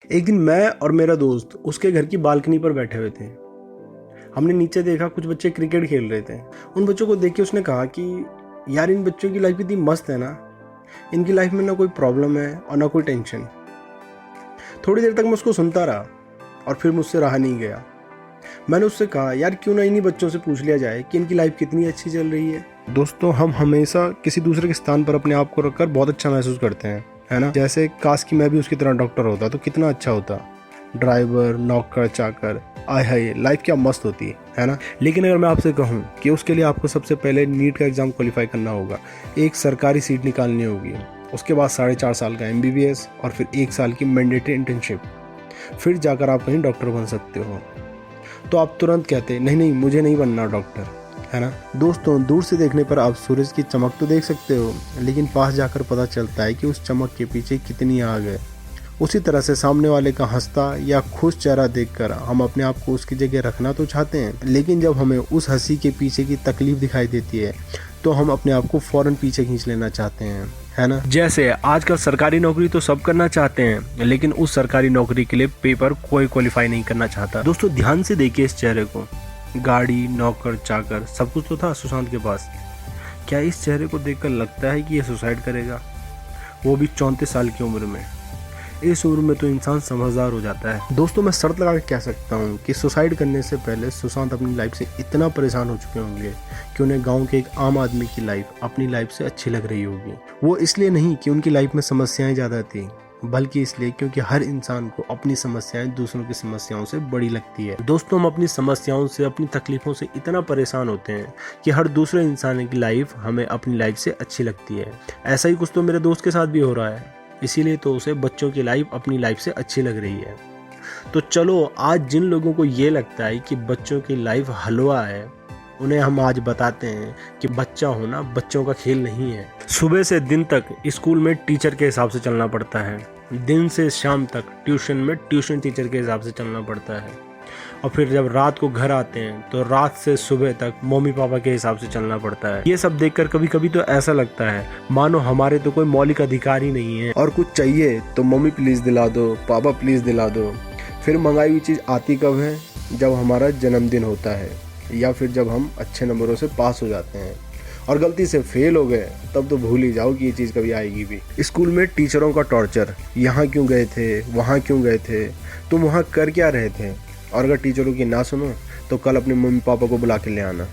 एक दिन मैं और मेरा दोस्त उसके घर की बालकनी पर बैठे हुए थे। हमने नीचे देखा कुछ बच्चे क्रिकेट खेल रहे थे। उन बच्चों को देख के उसने कहा कि यार इन बच्चों की लाइफ कितनी मस्त है ना, इनकी लाइफ में ना कोई प्रॉब्लम है और ना कोई टेंशन। थोड़ी देर तक मैं उसको सुनता रहा और फिर मुझसे रहा नहीं गया। मैंने उससे कहा यार क्यों ना इन्हीं बच्चों से पूछ लिया जाए कि इनकी लाइफ कितनी अच्छी चल रही है। दोस्तों, हम हमेशा किसी दूसरे के स्थान पर अपने आप को रखकर बहुत अच्छा महसूस करते हैं, है ना। जैसे काश कि मैं भी उसकी तरह डॉक्टर होता तो कितना अच्छा होता। ड्राइवर, नौकर, चाकर, आय हाय लाइफ क्या मस्त होती है ना। लेकिन अगर मैं आपसे कहूँ कि उसके लिए आपको सबसे पहले नीट का एग्ज़ाम क्वालिफाई करना होगा, एक सरकारी सीट निकालनी होगी, उसके बाद 4.5 साल का MBBS और फिर 1 साल की मैंडेटरी इंटर्नशिप, फिर जाकर आप कहीं डॉक्टर बन सकते हो, तो आप तुरंत कहते नहीं नहीं मुझे नहीं बनना डॉक्टर, है ना। दोस्तों, दूर से देखने पर आप सूरज की चमक तो देख सकते हो, लेकिन पास जाकर पता चलता है कि उस चमक के पीछे कितनी आग है। उसी तरह से सामने वाले का हंसता या खुश चेहरा देखकर हम अपने आप को उसकी जगह रखना तो चाहते हैं, लेकिन जब हमें उस हंसी के पीछे की तकलीफ दिखाई देती है तो हम अपने आप को फौरन पीछे खींच लेना चाहते हैं, है ना। जैसे आजकल सरकारी नौकरी तो सब करना चाहते हैं, लेकिन उस सरकारी नौकरी के लिए पेपर कोई क्वालिफाई नहीं करना चाहता। दोस्तों, ध्यान से देखिए इस चेहरे को। गाड़ी, नौकर, चाकर सब कुछ तो था सुशांत के पास। क्या इस चेहरे को देखकर लगता है कि ये सुसाइड करेगा, वो भी 34 साल की उम्र में। इस उम्र में तो इंसान समझदार हो जाता है। दोस्तों, मैं शर्त लगा के कह सकता हूँ कि सुसाइड करने से पहले सुशांत अपनी लाइफ से इतना परेशान हो चुके होंगे कि उन्हें गांव के एक आम आदमी की लाइफ अपनी लाइफ से अच्छी लग रही होगी। वो इसलिए नहीं कि उनकी लाइफ में समस्याएं ज़्यादा थी, बल्कि इसलिए क्योंकि हर इंसान को अपनी समस्याएं दूसरों की समस्याओं से बड़ी लगती है। दोस्तों, हम अपनी समस्याओं से, अपनी तकलीफों से इतना परेशान होते हैं कि हर दूसरे इंसान की लाइफ हमें अपनी लाइफ से अच्छी लगती है। ऐसा ही कुछ तो मेरे दोस्त के साथ भी हो रहा है, इसीलिए तो उसे बच्चों की लाइफ अपनी लाइफ से अच्छी लग रही है। तो चलो, आज जिन लोगों को ये लगता है कि बच्चों की लाइफ हलवा है, उन्हें हम आज बताते हैं कि बच्चा होना बच्चों का खेल नहीं है। सुबह से दिन तक स्कूल में टीचर के हिसाब से चलना पड़ता है, दिन से शाम तक ट्यूशन में ट्यूशन टीचर के हिसाब से चलना पड़ता है, और फिर जब रात को घर आते हैं तो रात से सुबह तक मम्मी पापा के हिसाब से चलना पड़ता है। ये सब देखकर कभी कभी तो ऐसा लगता है मानो हमारे तो कोई मौलिक अधिकार ही नहीं है, और कुछ चाहिए तो मम्मी प्लीज दिला दो, पापा प्लीज दिला दो। फिर मंगाई हुई चीज़ आती कब है? जब हमारा जन्मदिन होता है, या फिर जब हम अच्छे नंबरों से पास हो जाते हैं, और गलती से फेल हो गए तब तो भूल ही जाओ कि ये चीज़ कभी आएगी भी। स्कूल में टीचरों का टॉर्चर, यहाँ क्यों गए थे, वहाँ क्यों गए थे, तुम वहाँ कर क्या रहे थे, और अगर टीचरों की ना सुनो तो कल अपने मम्मी पापा को बुला के ले आना।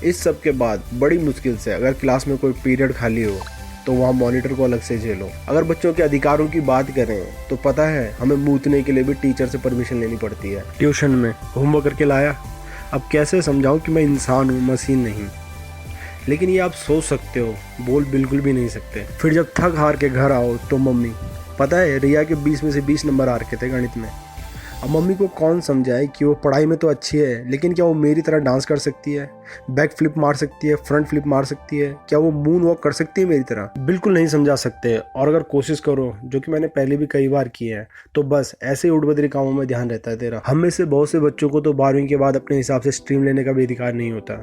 इस सब के बाद बड़ी मुश्किल से अगर क्लास में कोई पीरियड खाली हो तो वहाँ मॉनिटर को अलग से झेलो। अगर बच्चों के अधिकारों की बात करें तो पता है हमें मूतने के लिए भी टीचर से परमिशन लेनी पड़ती है। ट्यूशन में होमवर्क करके लाया, अब कैसे समझाऊं कि मैं इंसान हूँ, मशीन नहीं। लेकिन ये आप सोच सकते हो, बोल बिल्कुल भी नहीं सकते। फिर जब थक हार के घर आओ तो मम्मी, पता है रिया के 20 में से 20 नंबर आ रखे थे गणित में। अब मम्मी को कौन समझाए कि वो पढ़ाई में तो अच्छी है, लेकिन क्या वो मेरी तरह डांस कर सकती है, बैक फ्लिप मार सकती है, फ्रंट फ्लिप मार सकती है, क्या वो मून वॉक कर सकती है मेरी तरह? बिल्कुल नहीं समझा सकते। और अगर कोशिश करो, जो कि मैंने पहले भी कई बार की है, तो बस ऐसे उड़बदरी कामों में ध्यान रहता है तेरा। हम में से बहुत से बच्चों को तो 12वीं के बाद अपने हिसाब से स्ट्रीम लेने का भी अधिकार नहीं होता।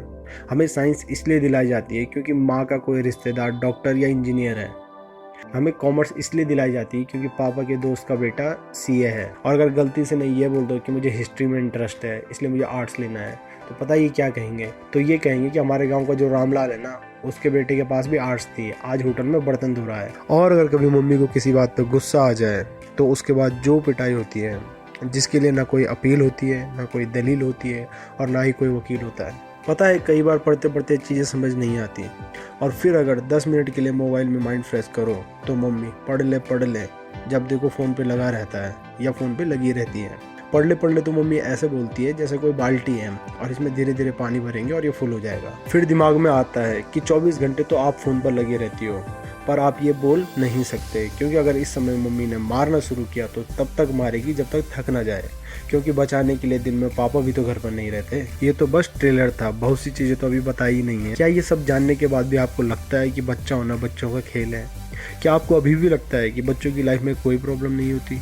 हमें साइंस इसलिए दिलाई जाती है क्योंकि माँ का कोई रिश्तेदार डॉक्टर या इंजीनियर है। हमें कॉमर्स इसलिए दिलाई जाती है क्योंकि पापा के दोस्त का बेटा CA है। और अगर गलती से नहीं ये बोल दो कि मुझे हिस्ट्री में इंटरेस्ट है इसलिए मुझे आर्ट्स लेना है, तो पता ये क्या कहेंगे? तो ये कहेंगे कि हमारे गांव का जो रामलाल है ना, उसके बेटे के पास भी आर्ट्स थी, आज होटल में बर्तन धो रहा है। और अगर कभी मम्मी को किसी बात पर गुस्सा आ जाए तो उसके बाद जो पिटाई होती है, जिसके लिए ना कोई अपील होती है, ना कोई दलील होती है, और ना ही कोई वकील होता है। पता है कई बार पढ़ते पढ़ते चीज़ें समझ नहीं आती, और फिर अगर 10 मिनट के लिए मोबाइल में माइंड फ्रेश करो तो मम्मी पढ़ ले, जब देखो फ़ोन पे लगा रहता है या फ़ोन पे लगी रहती है। पढ़ ले तो मम्मी ऐसे बोलती है जैसे कोई बाल्टी है और इसमें धीरे धीरे पानी भरेंगे और ये फुल हो जाएगा। फिर दिमाग में आता है कि 24 घंटे तो आप फ़ोन पर लगी रहती हो, पर आप ये बोल नहीं सकते क्योंकि अगर इस समय मम्मी ने मारना शुरू किया तो तब तक मारेगी जब तक थक ना जाए, क्योंकि बचाने के लिए दिन में पापा भी तो घर पर नहीं रहते। ये तो बस ट्रेलर था, बहुत सी चीज़ें तो अभी बताई ही नहीं है। क्या ये सब जानने के बाद भी आपको लगता है कि बच्चा होना बच्चों का खेल है? क्या आपको अभी भी लगता है कि बच्चों की लाइफ में कोई प्रॉब्लम नहीं होती?